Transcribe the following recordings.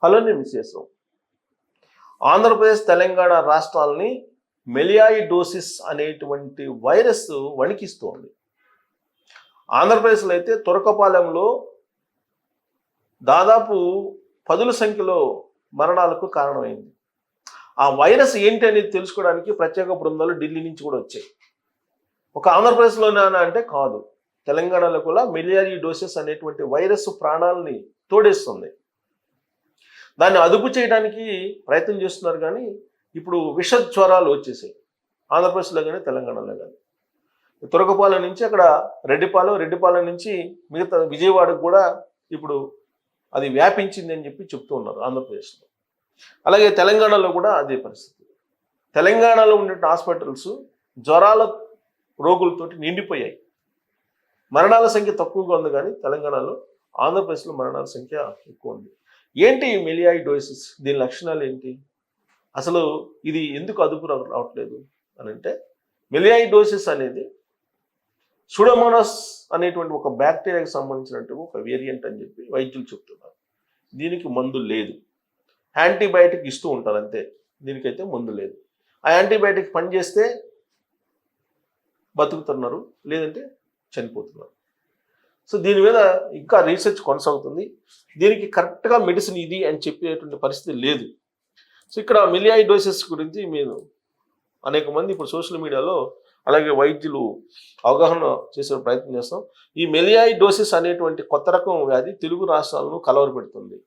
Hello నేను విశేషం. Andhra Pradesh Telangana రాష్ట్రాలని melioidosis అనేటువంటి వైరస్ వణికిస్తోంది. ఆంధ్రప్రదేశ్లో అయితే తురకపాలెంలో దాదాపు 10ల సంఖ్యలో మరణాలకు కారణమైంది. ఆ వైరస్ ఏంటి అనేది తెలుసుకోవడానికి ప్రత్యేక బృందాలు ఢిల్లీ నుంచి కూడా వచ్చాయి. ఒక ఆంధ్రప్రదేశ్లోనే అంటే కాదు, తెలంగాణలో కూడా మెలియాయిడోసిస్ అనేటువంటి వైరస్ ప్రాణాలని తోడేస్తుంది. దాన్ని అదుపు చేయడానికి ప్రయత్నం చేస్తున్నారు, కానీ ఇప్పుడు విష జ్వరాలు వచ్చేసాయి ఆంధ్రప్రదేశ్లో కానీ తెలంగాణలో కానీ. తురకపాలెం నుంచి అక్కడ రెడ్డిపాలెం నుంచి మిగతా విజయవాడకు కూడా ఇప్పుడు అది వ్యాపించింది అని చెప్పి చెప్తూ ఉన్నారు ఆంధ్రప్రదేశ్లో. అలాగే తెలంగాణలో కూడా అదే పరిస్థితి. తెలంగాణలో ఉండే హాస్పిటల్స్ జ్వరాల రోగులతోటి నిండిపోయాయి. మరణాల సంఖ్య తక్కువగా ఉంది, కానీ తెలంగాణలో ఆంధ్రప్రదేశ్లో మరణాల సంఖ్య ఎక్కువ ఉంది. ఏంటి మెలియాయిడోసిస్? దీని లక్షణాలు ఏంటి? అసలు ఇది ఎందుకు అదుపు రావట్లేదు అని అంటే, మెలియాయిడోసిస్ అనేది సూడోమోనాస్ అనేటువంటి ఒక బ్యాక్టీరియాకి సంబంధించినట్టు ఒక వేరియంట్ అని చెప్పి వైద్యులు చెప్తున్నారు. దీనికి మందు లేదు, యాంటీబయాటిక్ ఇస్తూ ఉంటారు అంతే. దీనికైతే మందు లేదు. ఆ యాంటీబయాటిక్ పనిచేస్తే బతుకుతున్నారు, లేదంటే చనిపోతున్నారు. సో దీని మీద ఇంకా రీసెర్చ్ కొనసాగుతుంది. దీనికి కరెక్ట్గా మెడిసిన్ ఇది అని చెప్పేటువంటి పరిస్థితి లేదు. సో ఇక్కడ మెలియాయిడోసిస్ గురించి మీరు అనేక మంది ఇప్పుడు సోషల్ మీడియాలో అలాగే వైద్యులు అవగాహన చేసే ప్రయత్నం చేస్తాం. ఈ మెలియాయిడోసిస్ అనేటువంటి కొత్త రకం వ్యాధి తెలుగు రాష్ట్రాలను కలవరపెడుతుంది.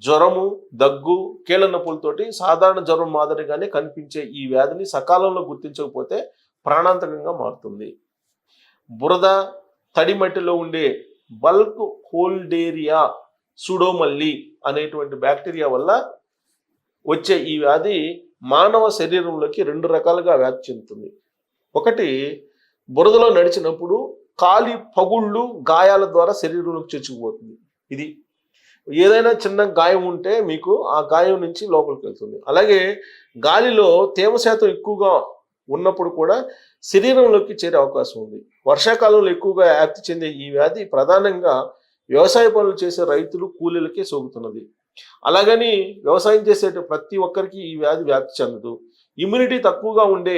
జ్వరము, దగ్గు, కీళ్ళ నొప్పులతోటి సాధారణ జ్వరం మాదిరిగానే కనిపించే ఈ వ్యాధిని సకాలంలో గుర్తించకపోతే ప్రాణాంతకంగా మారుతుంది. బురద, తడి మట్టిలో ఉండే బల్క్ హోల్డేరియా సూడోమల్లి అనేటువంటి బ్యాక్టీరియా వల్ల వచ్చే ఈ వ్యాధి మానవ శరీరంలోకి 2 రకాలుగా వ్యాప్తి చెందుతుంది. ఒకటి, బురదలో నడిచినప్పుడు కాలి పగుళ్ళు, గాయాల ద్వారా శరీరంలోకి చొచ్చుకుపోతుంది. ఇది ఏదైనా చిన్న గాయం ఉంటే మీకు ఆ గాయం నుంచి లోపలికి వెళ్తుంది. అలాగే గాలిలో తేమ శాతం ఎక్కువగా ఉన్నప్పుడు కూడా శరీరంలోకి చేరే అవకాశం ఉంది. వర్షాకాలంలో ఎక్కువగా వ్యాప్తి చెందే ఈ వ్యాధి ప్రధానంగా వ్యవసాయ పనులు చేసే రైతులు, కూలీలకే సోకుతున్నది. అలాగని వ్యవసాయం చేసే ప్రతి ఒక్కరికి ఈ వ్యాధి వ్యాప్తి చెందదు. ఇమ్యూనిటీ తక్కువగా ఉండే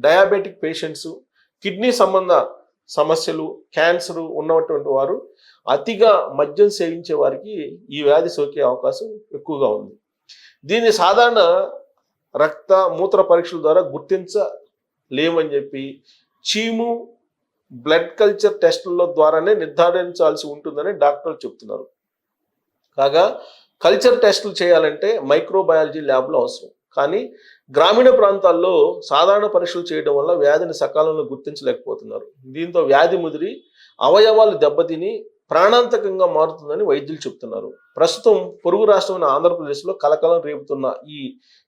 డయాబెటిక్ పేషెంట్స్, కిడ్నీ సంబంధ సమస్యలు, క్యాన్సర్ ఉన్నటువంటి వారు, అతిగా మద్యం సేవించే వారికి ఈ వ్యాధి సోకే అవకాశం ఎక్కువగా ఉంది. దీన్ని సాధారణ రక్త, మూత్ర పరీక్షల ద్వారా గుర్తించలేమని చెప్పి చీము, బ్లడ్ కల్చర్ టెస్టుల ద్వారానే నిర్ధారించాల్సి ఉంటుందని డాక్టర్లు చెప్తున్నారు. కాగా కల్చర్ టెస్టులు చేయాలంటే మైక్రోబయాలజీ ల్యాబ్లో అవసరం. కానీ గ్రామీణ ప్రాంతాల్లో సాధారణ పరీక్షలు చేయడం వల్ల వ్యాధిని సకాలంలో గుర్తించలేకపోతున్నారు. దీంతో వ్యాధి ముదిరి అవయవాలు దెబ్బతిని ప్రాణాంతకంగా మారుతుందని వైద్యులు చెప్తున్నారు. ప్రస్తుతం పొరుగు రాష్ట్రమైన ఆంధ్రప్రదేశ్లో కలకలం రేపుతున్న ఈ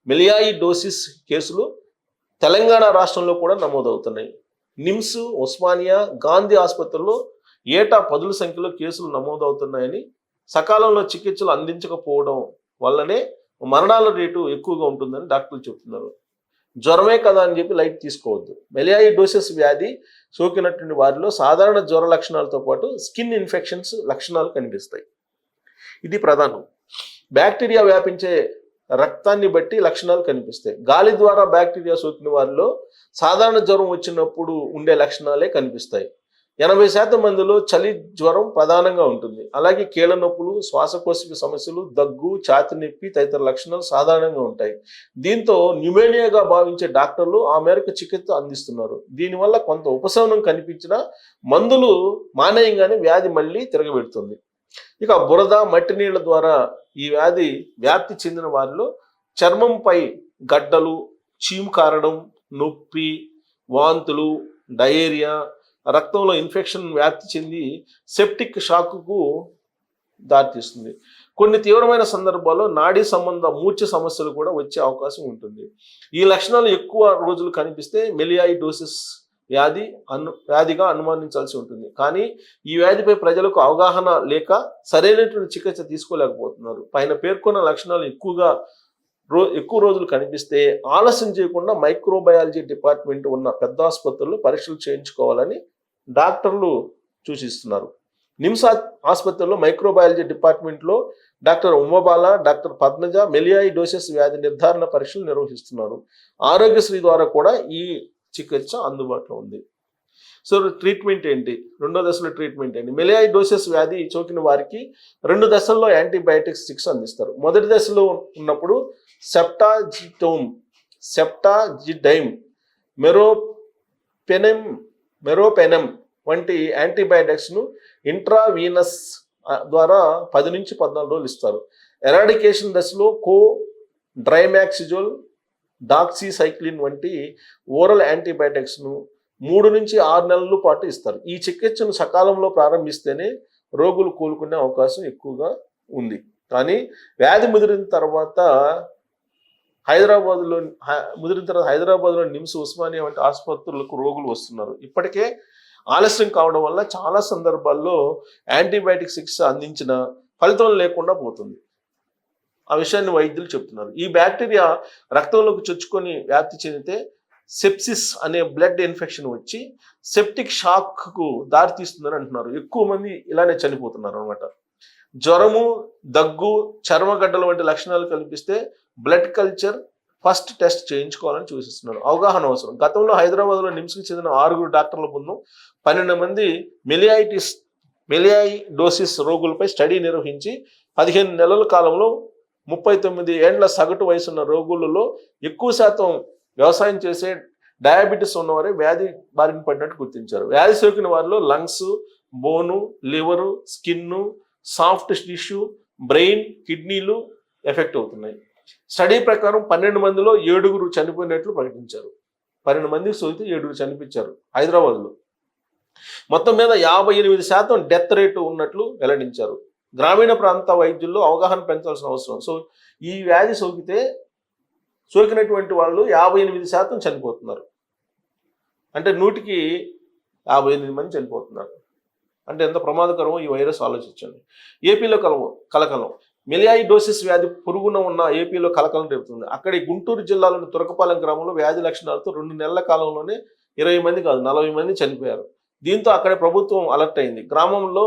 మెలియాయిడోసిస్ కేసులు తెలంగాణ రాష్ట్రంలో కూడా నమోదవుతున్నాయి. నిమ్స్, ఉస్మానియా, గాంధీ ఆసుపత్రుల్లో ఏటా 10ల సంఖ్యలో కేసులు నమోదవుతున్నాయని, సకాలంలో చికిత్సలు అందించకపోవడం వల్లనే మరణాల రేటు ఎక్కువగా ఉంటుందని డాక్టర్లు చెప్తున్నారు. జ్వరమే కదా అని చెప్పి లైట్ తీసుకోవద్దు. మెలియాయిడోసిస్ వ్యాధి సోకినటువంటి వారిలో సాధారణ జ్వర లక్షణాలతో పాటు స్కిన్ ఇన్ఫెక్షన్స్ లక్షణాలు కనిపిస్తాయి. ఇది ప్రధానం. బ్యాక్టీరియా వ్యాపించే రక్తాన్ని బట్టి లక్షణాలు కనిపిస్తాయి. గాలి ద్వారా బ్యాక్టీరియా సోకిన వారిలో సాధారణ జ్వరం వచ్చినప్పుడు ఉండే లక్షణాలే కనిపిస్తాయి. 80% మందిలో చలి జ్వరం ప్రధానంగా ఉంటుంది. అలాగే కీళ్ళ నొప్పులు, శ్వాసకోశ సమస్యలు, దగ్గు, ఛాతి నొప్పి తదితర లక్షణాలు సాధారణంగా ఉంటాయి. దీంతో న్యూమోనియాగా భావించే డాక్టర్లు ఆ మేరకు చికిత్స అందిస్తున్నారు. దీనివల్ల కొంత ఉపశమనం కనిపించినా మందులు మానేయంగానే వ్యాధి మళ్ళీ తిరగబెడుతుంది. ఇక బురద, మట్టి నీళ్ల ద్వారా ఈ వ్యాధి వ్యాప్తి చెందిన వారిలో చర్మంపై గడ్డలు, చీము కారడం, నొప్పి, వాంతులు, డయేరియా, రక్తంలో ఇన్ఫెక్షన్ వ్యాప్తి చెంది సెప్టిక్ షాక్కు దారితీస్తుంది. కొన్ని తీవ్రమైన సందర్భాల్లో నాడీ సంబంధ మూర్ఛ సమస్యలు కూడా వచ్చే అవకాశం ఉంటుంది. ఈ లక్షణాలు ఎక్కువ రోజులు కనిపిస్తే మెలియాయిడోసిస్ వ్యాధిగా అనుమానించాల్సి ఉంటుంది. కానీ ఈ వ్యాధిపై ప్రజలకు అవగాహన లేక సరైనటువంటి చికిత్స తీసుకోలేకపోతున్నారు. పైన పేర్కొన్న లక్షణాలు ఎక్కువ రోజులు కనిపిస్తే ఆలస్యం చేయకుండా మైక్రోబయాలజీ డిపార్ట్మెంట్ ఉన్న పెద్ద ఆసుపత్రుల్లో పరీక్షలు చేయించుకోవాలని డాక్టర్లు సూచిస్తున్నారు. నిమ్స్ ఆసుపత్రిలో మైక్రోబయాలజీ డిపార్ట్మెంట్లో డాక్టర్ ఉమ్మబాల, డాక్టర్ పద్మజ మెలియాయిడోసిస్ వ్యాధి నిర్ధారణ పరీక్షలు నిర్వహిస్తున్నారు. ఆరోగ్యశ్రీ ద్వారా కూడా ఈ చికిత్స అందుబాటులో ఉంది. సో ట్రీట్మెంట్ ఏంటి? రెండో దశలో ట్రీట్మెంట్ ఏంటి? మెలియాయిడోసిస్ వ్యాధి సోకిన వారికి 2 దశల్లో యాంటీబయాటిక్స్ చికిత్స అందిస్తారు. మొదటి దశలో ఉన్నప్పుడు సెప్టాజిడైమ్, మెరోపెనమ్ వంటి యాంటీబయాటిక్స్ను ఇంట్రావీనస్ ద్వారా 10 నుంచి 14 రోజులు ఇస్తారు. ఎరాడికేషన్ దశలో డ్రైమాక్సిజోల్, డాక్సీసైక్లిన్ వంటి ఓరల్ యాంటీబయాటిక్స్ను 3 నుంచి 6 నెలల పాటు ఇస్తారు. ఈ చికిత్సను సకాలంలో ప్రారంభిస్తేనే రోగులు కోలుకునే అవకాశం ఎక్కువగా ఉంది. కానీ వ్యాధి ముదిరిన తర్వాత హైదరాబాద్లో నిమ్స్, ఉస్మానియా వంటి ఆసుపత్రులకు రోగులు వస్తున్నారు. ఇప్పటికే ఆలస్యం కావడం వల్ల చాలా సందర్భాల్లో యాంటీబయాటిక్ చికిత్స అందించిన ఫలితం లేకుండా పోతుంది. ఆ విషయాన్ని వైద్యులు చెప్తున్నారు. ఈ బ్యాక్టీరియా రక్తంలోకి చొచ్చుకొని వ్యాప్తి చెందితే సెప్సిస్ అనే బ్లడ్ ఇన్ఫెక్షన్ వచ్చి సెప్టిక్ షాక్కు దారితీస్తుందని అంటున్నారు. ఎక్కువ మంది ఇలానే చనిపోతున్నారు అనమాట. జ్వరము, దగ్గు, చర్మగడ్డలు వంటి లక్షణాలు కనిపిస్తే బ్లడ్ కల్చర్ ఫస్ట్ టెస్ట్ చేయించుకోవాలని సూచిస్తున్నారు. అవగాహన అవసరం. గతంలో హైదరాబాద్లో నిమ్స్కి చెందిన 6 డాక్టర్ల బృందం 12 మంది మెలియాయిడోసిస్ రోగులపై స్టడీ నిర్వహించి 15 నెలల కాలంలో 39 ఏండ్ల సగటు వయసున్న రోగులలో ఎక్కువ శాతం వ్యవసాయం చేసే డయాబెటీస్ ఉన్నవారే వ్యాధి బారిన పడినట్టు గుర్తించారు. వ్యాధి సోకిన వారిలో లంగ్స్, బోను, లివరు, స్కిన్ను, సాఫ్ట్ టిష్యూ, బ్రెయిన్, కిడ్నీలు ఎఫెక్ట్ అవుతున్నాయి. స్టడీ ప్రకారం 12 మందిలో 7 చనిపోయినట్లు ప్రకటించారు. 12 మందికి సోకితే 7 చనిపించారు హైదరాబాద్లో. మొత్తం మీద 58% డెత్ రేటు ఉన్నట్లు వెల్లడించారు. గ్రామీణ ప్రాంత వైద్యుల్లో అవగాహన పెంచాల్సిన అవసరం. సో ఈ వ్యాధి సోకినటువంటి వాళ్ళు 58% చనిపోతున్నారు. అంటే 100కి 58 మంది చనిపోతున్నారు. అంటే ఎంత ప్రమాదకరమో ఈ వైరస్ ఆలోచించండి. ఏపీలో కలకలం. మెలియాయిడోసిస్ వ్యాధి పురుగున ఉన్న ఏపీలో కలకలం రేపుతుంది. అక్కడి గుంటూరు జిల్లాలోని తురకపాలెం గ్రామంలో వ్యాధి లక్షణాలతో 2 నెలల కాలంలోనే 20 మంది కాదు 40 మంది చనిపోయారు. దీంతో అక్కడ ప్రభుత్వం అలర్ట్ అయింది. గ్రామంలో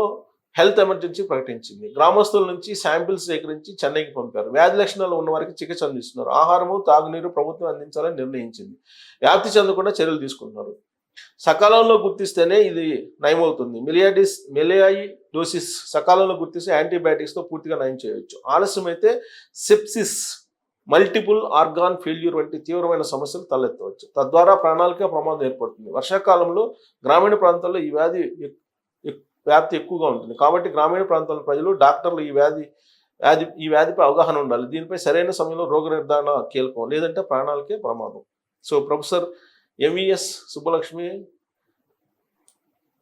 హెల్త్ ఎమర్జెన్సీ ప్రకటించింది. గ్రామస్తుల నుంచి శాంపిల్స్ సేకరించి చెన్నైకి పంపారు. వ్యాధి లక్షణాలు ఉన్న వారికి చికిత్స అందిస్తున్నారు. ఆహారము, తాగునీరు ప్రభుత్వం అందించాలని నిర్ణయించింది. వ్యాప్తి చెందకుండా చర్యలు తీసుకుంటున్నారు. సకాలంలో గుర్తిస్తేనే ఇది నయమవుతుంది. మెలియాయిడోసిస్ సకాలంలో గుర్తిస్తే యాంటీబయాటిక్స్తో పూర్తిగా నయం చేయవచ్చు. ఆలస్యమైతే సెప్సిస్, మల్టిపుల్ ఆర్గాన్ ఫెయిల్యూర్ వంటి తీవ్రమైన సమస్యలు తలెత్తవచ్చు. తద్వారా ప్రాణాలకే ప్రమాదం ఏర్పడుతుంది. వర్షాకాలంలో గ్రామీణ ప్రాంతాల్లో ఈ వ్యాప్తి ఎక్కువగా ఉంటుంది. కాబట్టి గ్రామీణ ప్రాంతాల ప్రజలు, డాక్టర్లు ఈ వ్యాధిపై అవగాహన ఉండాలి. దీనిపై సరైన సమయంలో రోగ నిర్ధారణ కీలకం, లేదంటే ప్రాణాలకే ప్రమాదం. So professor MVS Subbalakshmi,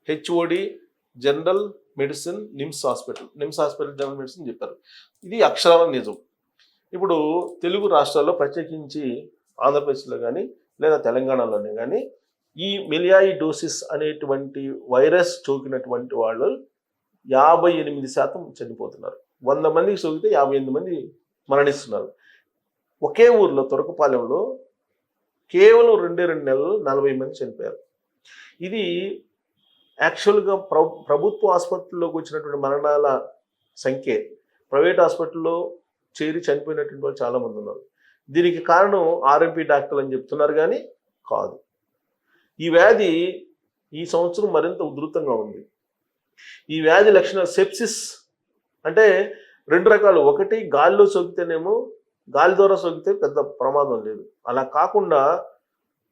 HOD general medicine, NIMS hospital general medicine చెప్పారు. ఇది అక్షరాల నిజం. ఇప్పుడు తెలుగు రాష్ట్రాల్లో ప్రత్యేకించి ఆంధ్రప్రదేశ్లో కానీ లేదా తెలంగాణలోనే కానీ ఈ మెలియాయిడోసిస్ అనేటువంటి వైరస్ సోకినటువంటి వాళ్ళు 58% చనిపోతున్నారు. 100 మందికి సోకితే 58 మంది మరణిస్తున్నారు. ఒకే ఊర్లో తురకపాలెంలో కేవలం 2 నెలలు 40 మంది చనిపోయారు. ఇది యాక్చువల్గా ప్రభుత్వ ఆసుపత్రుల్లోకి వచ్చినటువంటి మరణాల సంఖ్య. ప్రైవేట్ హాస్పిటల్లో చేరి చనిపోయినటువంటి వాళ్ళు చాలామంది ఉన్నారు. దీనికి కారణం ఆర్ఎంపీ డాక్టర్లు అని చెప్తున్నారు కానీ కాదు. ఈ వ్యాధి ఈ సంవత్సరం మరింత ఉధృతంగా ఉంది. ఈ వ్యాధి లక్షణాలు సెప్సిస్ అంటే 2 రకాలు. ఒకటి గాలిలో సోకితేనేమో, గాలి ద్వారా సోకితే పెద్ద ప్రమాదం లేదు. అలా కాకుండా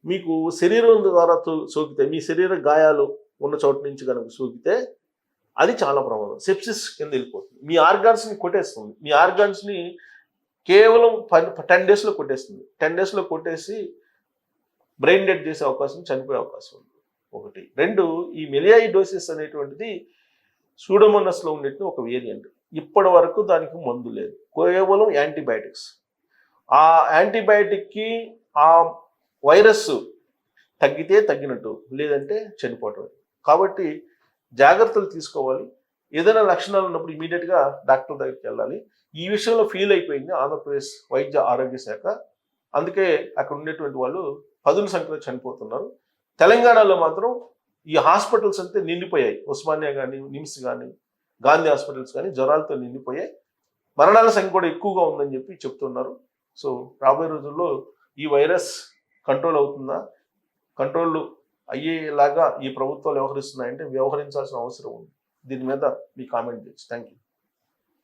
మీకు శరీరం ద్వారా సోకితే, మీ శరీర గాయాలు ఉన్న చోటు నుంచి కనుక సోకితే అది చాలా ప్రమాదం. సెప్సిస్ కింద వెళ్ళిపోతుంది. మీ ఆర్గాన్స్ని కొట్టేస్తుంది. మీ ఆర్గాన్స్ని కేవలం 10 డేస్లో కొట్టేస్తుంది. 10 డేస్లో కొట్టేసి బ్రెయిన్ డెడ్ చేసే అవకాశం, చనిపోయే అవకాశం ఉంది. 1. 2, ఈ మెలియాయిడోసిస్ అనేటువంటిది సూడోమోనాస్లో ఉండేది ఒక వేరియంట్. ఇప్పటి వరకు దానికి మందు లేదు, కేవలం యాంటీబయాటిక్స్. ఆ యాంటీబయాటిక్కి ఆ వైరస్ తగ్గితే తగ్గినట్టు, లేదంటే చనిపోవటం. కాబట్టి జాగ్రత్తలు తీసుకోవాలి. ఏదైనా లక్షణాలు ఉన్నప్పుడు ఇమీడియట్గా డాక్టర్ దగ్గరికి వెళ్ళాలి. ఈ విషయంలో ఫీల్ అయిపోయింది ఆంధ్రప్రదేశ్ వైద్య ఆరోగ్య శాఖ. అందుకే అక్కడ ఉండేటువంటి వాళ్ళు 10ల సంఖ్యలో చనిపోతున్నారు. తెలంగాణలో మాత్రం ఈ హాస్పిటల్స్ అంతే నిండిపోయాయి. ఉస్మానియా కానీ, నిమ్స్ కానీ, గాంధీ హాస్పిటల్స్ కానీ జ్వరాలతో నిండిపోయాయి, మరణాల సంఖ్య కూడా ఎక్కువగా ఉందని చెప్పి చెప్తున్నారు. సో రాబోయే రోజుల్లో ఈ వైరస్ కంట్రోల్ అవుతుందా, కంట్రోల్ అయ్యేలాగా ఈ ప్రభుత్వాలు వ్యవహరిస్తున్నాయంటే వ్యవహరించాల్సిన అవసరం ఉంది. దీని మీద మీ కామెంట్ చేయొచ్చు. Thank you.